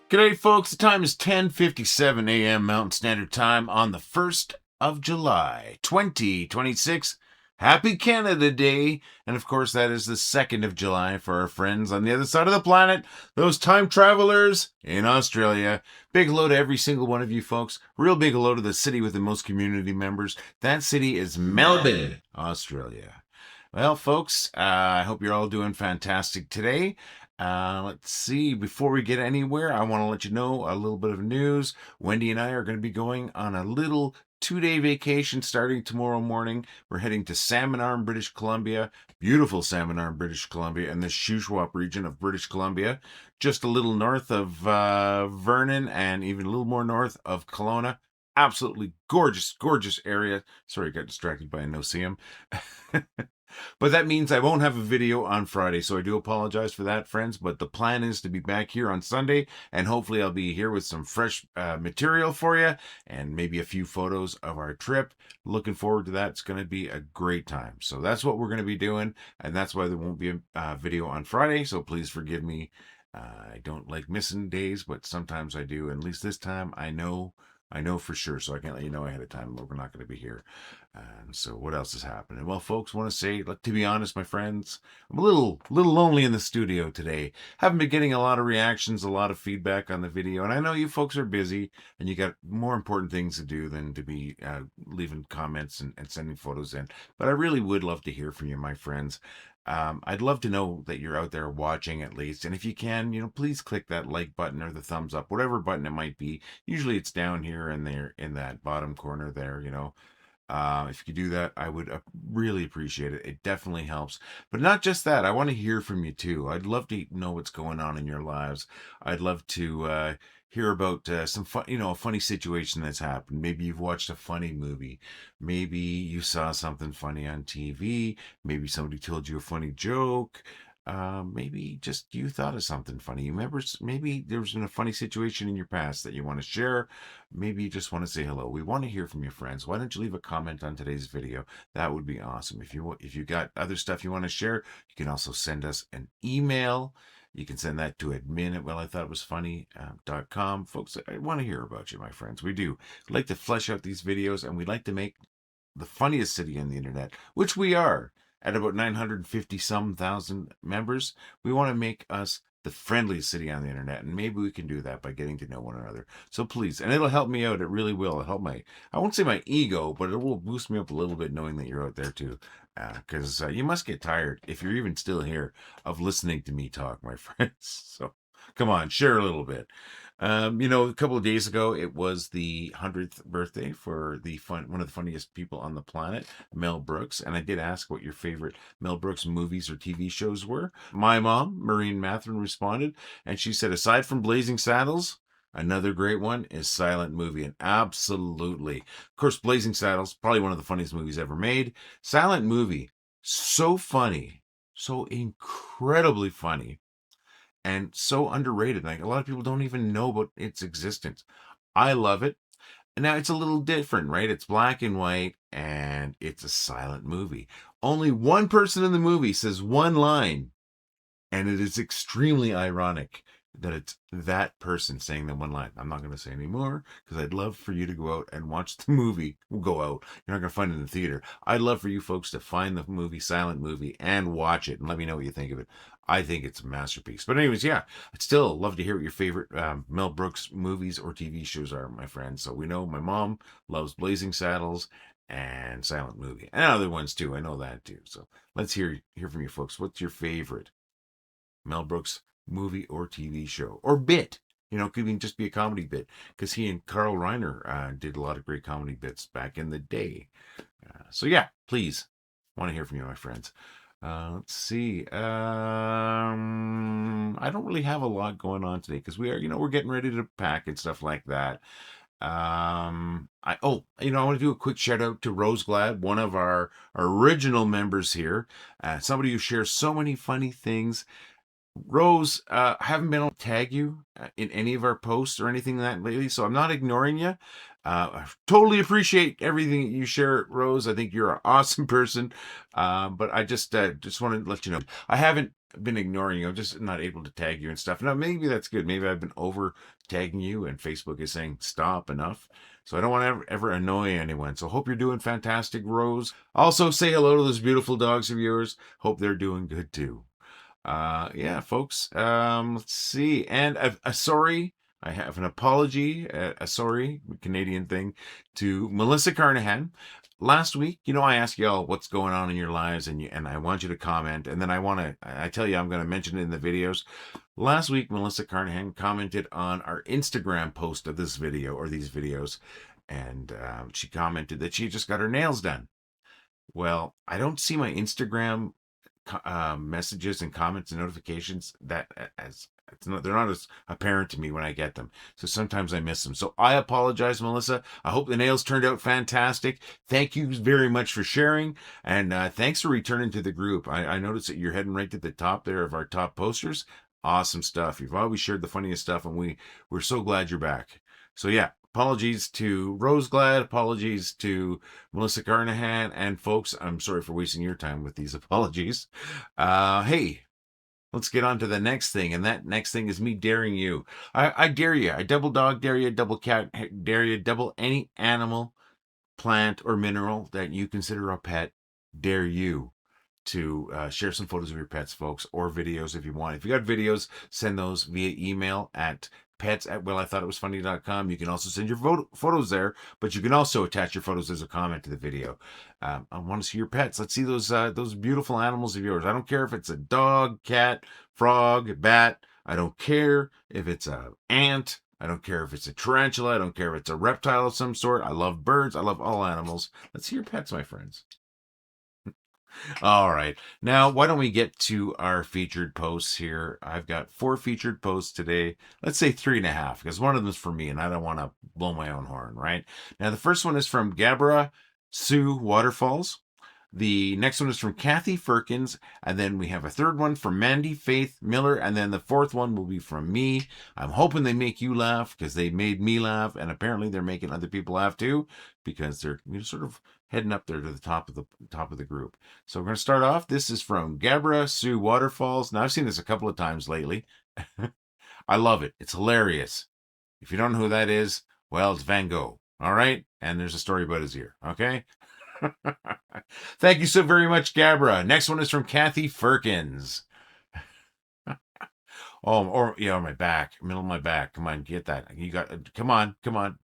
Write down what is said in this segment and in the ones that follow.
G'day, folks. The time is 10:57 a.m. Mountain Standard Time on the 1st of July, 2026. Happy Canada Day. And of course, that is the 2nd of July for our friends on the other side of the planet, those time travelers in Australia. Big hello to every single one of you folks. Real big hello to the city with the most community members. That city is Melbourne, Australia. Well, folks, I hope you're all doing fantastic today. Let's see. Before we get anywhere, I want to let you know a little bit of news. Wendy and I are going to be going on a little 2-day vacation starting tomorrow morning. We're heading to Salmon Arm, British Columbia. Beautiful Salmon Arm, British Columbia, and the Shuswap region of British Columbia. Just a little north of Vernon and even a little more north of Kelowna. Absolutely gorgeous, gorgeous area. Sorry, I got distracted by a no-see-em. But that means I won't have a video on Friday, so I do apologize for that, friends. But the plan is to be back here on Sunday, and hopefully I'll be here with some fresh material for you and maybe a few photos of our trip. Looking forward to that. It's going to be a great time. So that's what we're going to be doing, and that's why there won't be a video on Friday, so please forgive me. I don't like missing days, but sometimes I do, and at least this time I know for sure, so I can't let you know ahead of time we're not going to be here. And so what else is happening? Well, folks, want to say, to be honest, my friends, I'm a little lonely in the studio today. Haven't been getting a lot of reactions, a lot of feedback on the video, and I know you folks are busy and you got more important things to do than to be leaving comments and sending photos in. But I really would love to hear from you, my friends. I'd love to know that you're out there watching at least. And if you can, please click that like button or the thumbs up, whatever button it might be. Usually it's down here and there in that bottom corner there. If you could do that, I would really appreciate it. It definitely helps. But not just that. I want to hear from you too. I'd love to know what's going on in your lives. I'd love to hear about some fun, a funny situation that's happened. Maybe you've watched a funny movie. Maybe you saw something funny on TV. Maybe somebody told you a funny joke. Maybe just you thought of something funny. You remember, maybe there was a funny situation in your past that you want to share. Maybe you just want to say hello. We want to hear from your friends. Why don't you leave a comment on today's video? That would be awesome. If you got other stuff you want to share, you can also send us an email. You can send that to admin@wellithoughitwasfunny.com. Folks, I want to hear about you, my friends. We do. We'd like to flesh out these videos, and we'd like to make the funniest city on the internet, which we are. At about 950 some thousand members, we want to make us the friendliest city on the internet, and maybe we can do that by getting to know one another. So please, and it'll help me out. It really will. It'll help I won't say my ego, but it will boost me up a little bit knowing that you're out there too. Because you must get tired, if you're even still here, of listening to me talk, my friends. So come on, share a little bit. A couple of days ago, it was the 100th birthday for one of the funniest people on the planet, Mel Brooks. And I did ask what your favorite Mel Brooks movies or TV shows were. My mom, Maureen Mathrin, responded, and she said, aside from Blazing Saddles, another great one is Silent Movie. And absolutely. Of course, Blazing Saddles, probably one of the funniest movies ever made. Silent Movie, so funny, so incredibly funny, and so underrated. Like, a lot of people don't even know about its existence. I love it. And now it's a little different, right? It's black and white and it's a silent movie. Only one person in the movie says one line, and it is extremely ironic that it's that person saying the one line. I'm not going to say any more because I'd love for you to go out and watch the movie. We'll go out. You're not going to find it in the theater. I'd love for you folks to find the movie, Silent Movie, and watch it and let me know what you think of it. I think it's a masterpiece. But anyways, yeah, I'd still love to hear what your favorite Mel Brooks movies or TV shows are, my friends. So we know my mom loves Blazing Saddles and Silent Movie, and other ones too. I know that too. So let's hear from you folks. What's your favorite Mel Brooks movie or TV show or bit? Could even just be a comedy bit, because he and Carl Reiner did a lot of great comedy bits back in the day. So yeah, please, want to hear from you, my friends. Let's see. I don't really have a lot going on today because we're getting ready to pack and stuff like that. I want to do a quick shout out to Rose Glad, one of our original members here. Somebody who shares so many funny things. Rose, I haven't been able to tag you in any of our posts or anything like that lately, so I'm not ignoring you. I totally appreciate everything that you share, Rose. I think you're an awesome person. But I just want to let you know, I haven't been ignoring you. I'm just not able to tag you and stuff. Now, maybe that's good. Maybe I've been over tagging you and Facebook is saying stop enough. So I don't want to ever annoy anyone. So hope you're doing fantastic, Rose. Also, say hello to those beautiful dogs of yours. Hope they're doing good too. Yeah, folks. Let's see. And a sorry. I have an apology, a sorry Canadian thing to Melissa Carnahan. Last week, I asked y'all what's going on in your lives, and I want you to comment, and then I tell you I'm going to mention it in the videos. Last week, Melissa Carnahan commented on our Instagram post of this video or these videos, and she commented that she just got her nails done. Well, I don't see my Instagram messages and comments and notifications they're not as apparent to me when I get them. So sometimes I miss them. So I apologize, Melissa. I hope the nails turned out fantastic. Thank you very much for sharing. And thanks for returning to the group. I noticed that you're heading right to the top there of our top posters. Awesome stuff. You've always shared the funniest stuff, and we're so glad you're back. So yeah, apologies to Rose Glad, apologies to Melissa Carnahan, and folks, I'm sorry for wasting your time with these apologies. Hey, let's get on to the next thing, and that next thing is me daring you. I dare you. I double dog dare you, double cat dare you, double any animal, plant, or mineral that you consider a pet, dare you to share some photos of your pets, folks, or videos if you want. If you got videos, send those via email at pets@wellithoughtitwasfunny.com. You can also send your photos there, but you can also attach your photos as a comment to the video. I want to see your pets. Let's see those beautiful animals of yours. I don't care if it's a dog, cat, frog, bat. I don't care if it's an ant. I don't care if it's a tarantula. I don't care if it's a reptile of some sort. I love birds. I love all animals. Let's see your pets, my friends. All right. Now, why don't we get to our featured posts here? I've got 4 featured posts today. Let's say 3.5, because one of them is for me, and I don't want to blow my own horn, right? Now, the first one is from Gabara Sioux Waterfalls. The next one is from Kathy Firkins, and then we have a third one from Mandy Faith Miller, and then the fourth one will be from me. I'm hoping they make you laugh, because they made me laugh, and apparently they're making other people laugh too, because they're sort of heading up there to the top of the group. So we're going to start off. This is from Gabara Sioux Waterfalls. Now, I've seen this a couple of times lately. I love it. It's hilarious. If you don't know who that is, well, it's Van Gogh. All right? And there's a story about his ear. Okay? Thank you so very much, Gabara. Next one is from Kathy Firkins. My back, middle of my back. Come on, get that. You got. Come on.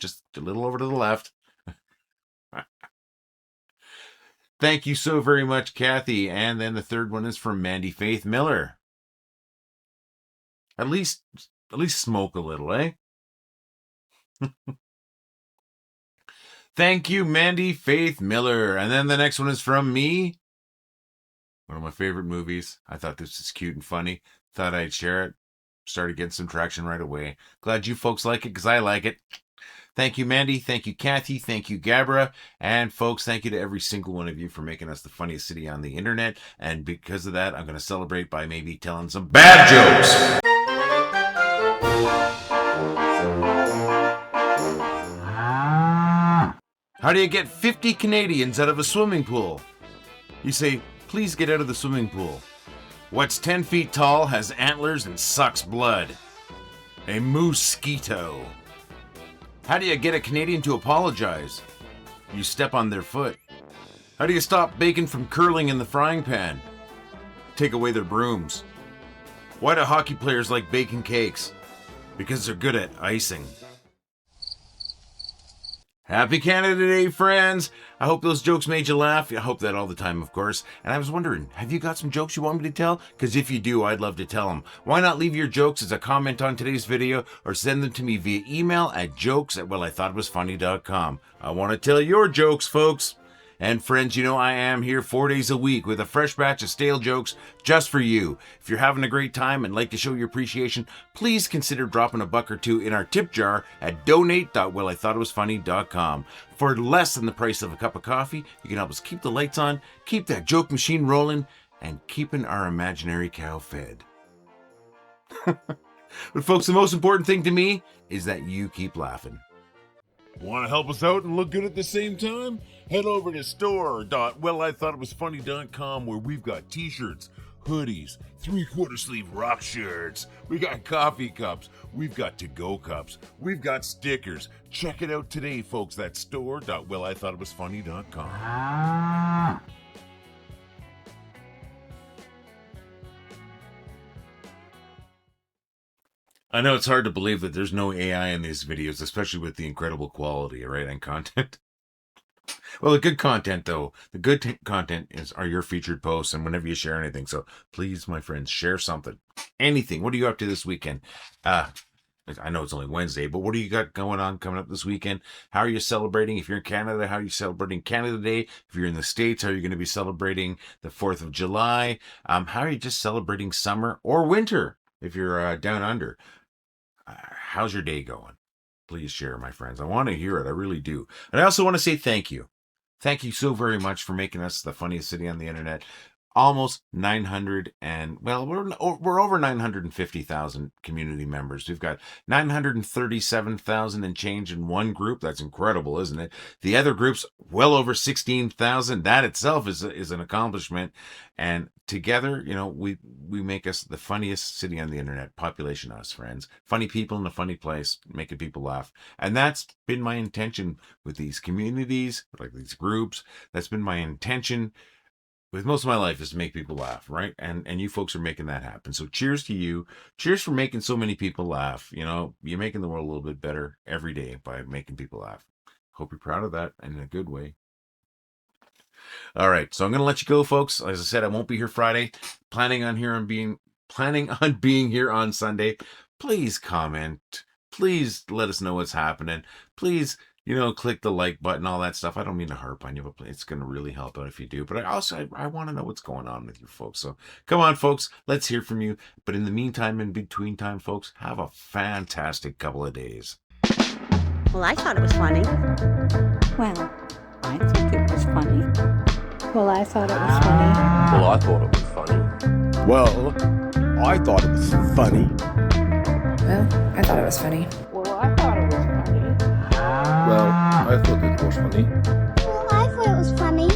Just a little over to the left. Thank you so very much, Kathy. And then the third one is from Mandy Faith Miller. At least smoke a little, eh? Thank you, Mandy Faith Miller. And then the next one is from me. One of my favorite movies. I thought this was cute and funny. Thought I'd share it. Started getting some traction right away. Glad you folks like it, because I like it. Thank you, Mandy. Thank you, Kathy. Thank you, Gabara. And folks, thank you to every single one of you for making us the funniest city on the internet. And because of that, I'm going to celebrate by maybe telling some bad jokes. How do you get 50 Canadians out of a swimming pool? You say, please get out of the swimming pool. What's 10 feet tall, has antlers, and sucks blood? A moose-quito. How do you get a Canadian to apologize? You step on their foot. How do you stop bacon from curling in the frying pan? Take away their brooms. Why do hockey players like baking cakes? Because they're good at icing. Happy Canada Day, friends! I hope those jokes made you laugh. I hope that all the time, of course. And I was wondering, have you got some jokes you want me to tell? Because if you do, I'd love to tell them. Why not leave your jokes as a comment on today's video, or send them to me via email at jokes@wellithoughtitwasfunny.com. I want to tell your jokes, folks. And friends, you know I am here 4 days a week with a fresh batch of stale jokes just for you. If you're having a great time and like to show your appreciation, please consider dropping a buck or two in our tip jar at donate.wellithoughtitwasfunny.com. For less than the price of a cup of coffee, you can help us keep the lights on, keep that joke machine rolling, and keeping our imaginary cow fed. But folks, the most important thing to me is that you keep laughing. Want to help us out and look good at the same time? Head over to store.wellithoughtitwasfunny.com, where we've got t-shirts, hoodies, 3/4 sleeve rock shirts. We got coffee cups. We've got to-go cups. We've got stickers. Check it out today, folks. That's store.wellithoughitwasfunny.com. I know it's hard to believe that there's no AI in these videos, especially with the incredible quality, right, and content. Well, the good content, though, content are your featured posts and whenever you share anything. So please, my friends, share something, anything. What are you up to this weekend? I know it's only Wednesday, but what do you got going on coming up this weekend? How are you celebrating? If you're in Canada, how are you celebrating Canada Day? If you're in the States, how are you going to be celebrating the 4th of July? How are you just celebrating summer or winter if you're down under? How's your day going? Please share, my friends. I want to hear it. I really do. And I also want to say thank you. Thank you so very much for making us the funniest city on the internet. Almost 900 and, well, we're over 950,000 community members. We've got 937,000 and change in one group. That's incredible, isn't it? The other groups, well over 16,000. That itself is an accomplishment. And together, you know, we make us the funniest city on the internet. Population us, friends. Funny people in a funny place, making people laugh. And that's been my intention with these communities, like these groups. That's been my intention with most of my life, is to make people laugh, right? And you folks are making that happen. So cheers to you. Cheers for making so many people laugh. You know, you're making the world a little bit better every day by making people laugh. Hope you're proud of that in a good way. All right, so I'm going to let you go, folks. As I said, I won't be here Friday. Planning on being here on Sunday. Please comment. Please let us know what's happening. Please, you know, click the like button, all that stuff. I don't mean to harp on you, but it's going to really help out if you do. But I want to know what's going on with you folks. So come on, folks, let's hear from you. But in the meantime, in between time, folks, have a fantastic couple of days. Well, I thought it was funny. Well, I think it was funny. Well, I thought it was funny. Well, I thought it was funny. Well, I thought it was funny. Well, I thought it was funny. Well, I thought it was funny. Well, I thought it was funny. Well, I thought it was funny.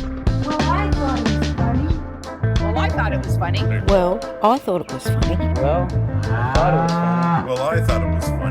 Well, I thought it was funny. Well, I thought it was funny. Well, I thought it was funny. Well, I thought it was funny. Well, I thought it was funny.